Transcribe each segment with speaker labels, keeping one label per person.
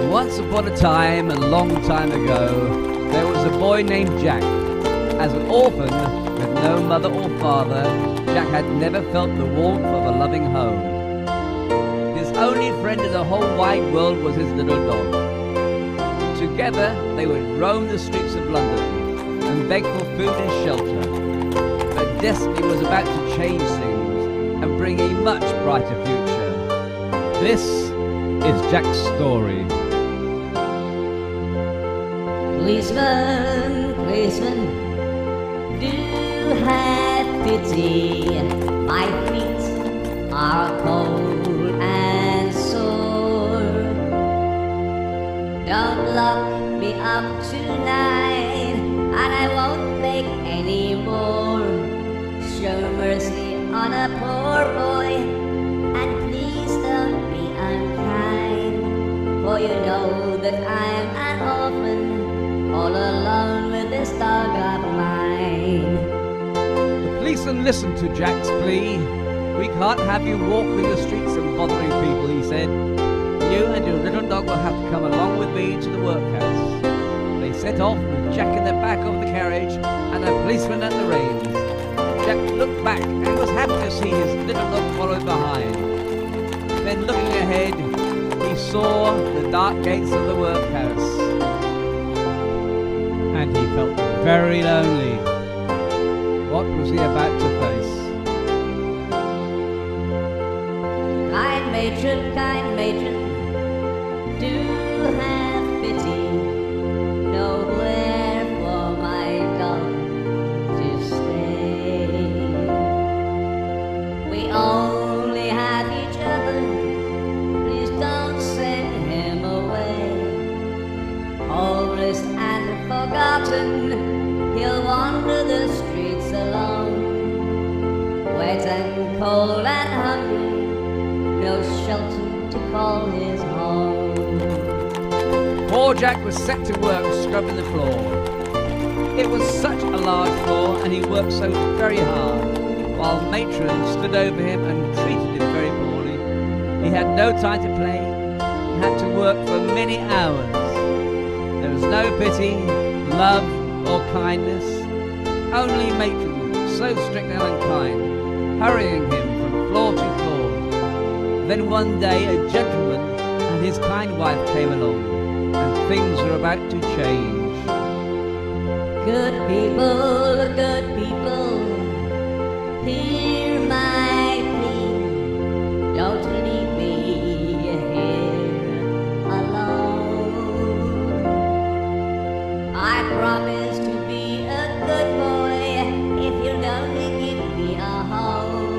Speaker 1: Once upon a time, a long time ago, there was a boy named Jack. As an orphan, with no mother or father, Jack had never felt the warmth of a loving home. His only friend in the whole wide world was his little dog. Together, they would roam the streets of London and beg for food and shelter. But destiny was about to change things and bring a much brighter future. This is Jack's story.
Speaker 2: Policeman, policeman, do have pity. My feet are cold and sore. Don't lock me up tonight, and I won't beg any more. Show mercy on a poor boy, and please don't be unkind. For you know that I'm an orphan, all alone with this dog of mine.
Speaker 1: The policeman listened to Jack's plea. We can't have you walk through the streets and bothering people, he said. You and your little dog will have to come along with me to the workhouse. They set off with Jack in the back of the carriage and the policeman at the reins. Jack looked back and was happy to see his little dog follow behind. Then looking ahead, he saw the dark gates of the workhouse. And he felt very lonely. What was he about to face?
Speaker 2: Kind matron, do have pity. Nowhere for my dog to stay. We only have each other. Please don't send him away. Homeless and forgotten, he'll wander the streets alone. Wet and cold and hungry, no shelter to call his home.
Speaker 1: Poor Jack was set to work scrubbing the floor. It was such a large floor and he worked so very hard, while Matron stood over him and treated him very poorly. He had no time to play and had to work for many hours. There was no pity, love or kindness, only Matron, so strict and unkind, hurrying him from floor to floor. Then one day a gentleman and his kind wife came along, and things were about to change.
Speaker 2: Good people, hear my plea. Don't leave me here alone. I promise to be a good boy if you'll only give me a home.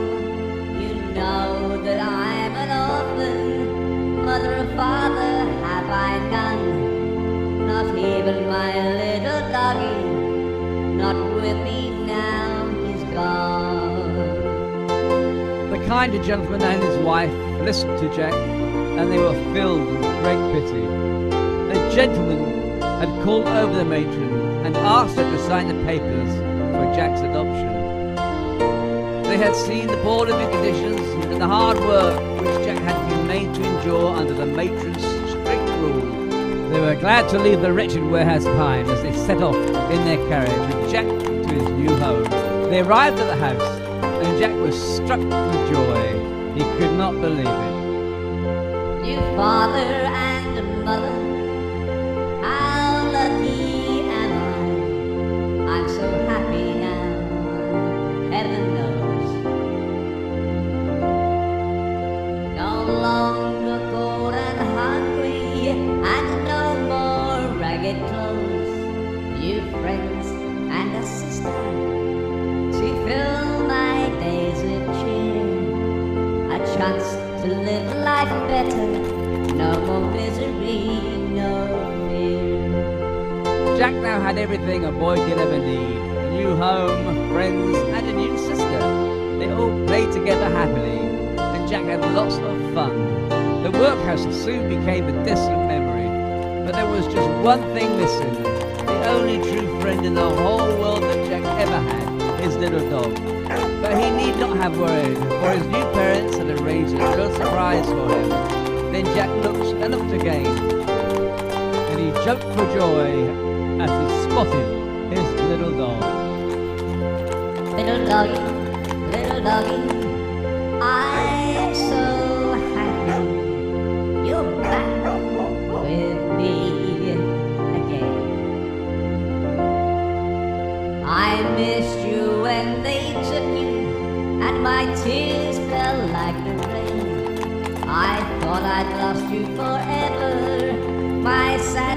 Speaker 2: You know that I'm an orphan, mother or father have I none. Not even my little doggy, not with me now, he's gone.
Speaker 1: The kind gentleman and his wife listened to Jack, and they were filled with great pity. The gentleman had called over the matron and asked her to sign the papers for Jack's adoption. They had seen the poor living conditions and the hard work which Jack had been made to endure under the matron's strict rule. They were glad to leave the wretched warehouse behind as they set off in their carriage with Jack to his new home. They arrived at the house, and Jack was struck with joy. He could not believe it.
Speaker 2: New father and mother, how lucky am I? I'm so happy now, heaven knows. No longer cold and hungry, and no more ragged clothes. New friends and a sister to fill my days with cheer. A chance to live life better, no more misery, no fear.
Speaker 1: Jack now had everything a boy could ever need. A new home, friends, and a new sister. They all played together happily, and Jack had lots of fun. The workhouse soon became a distant memory, but there was just one thing missing. The only true friend in the whole world that Jack ever had, his little dog. But he need not have worried, for his new parents had arranged a little surprise for him. Then Jack looked and looked again. jumped for joy as he spotted his little dog.
Speaker 2: Little doggy, I'm so happy you're back with me again. I missed you when they took you, and my tears fell like the rain. I thought I'd lost you forever, my sad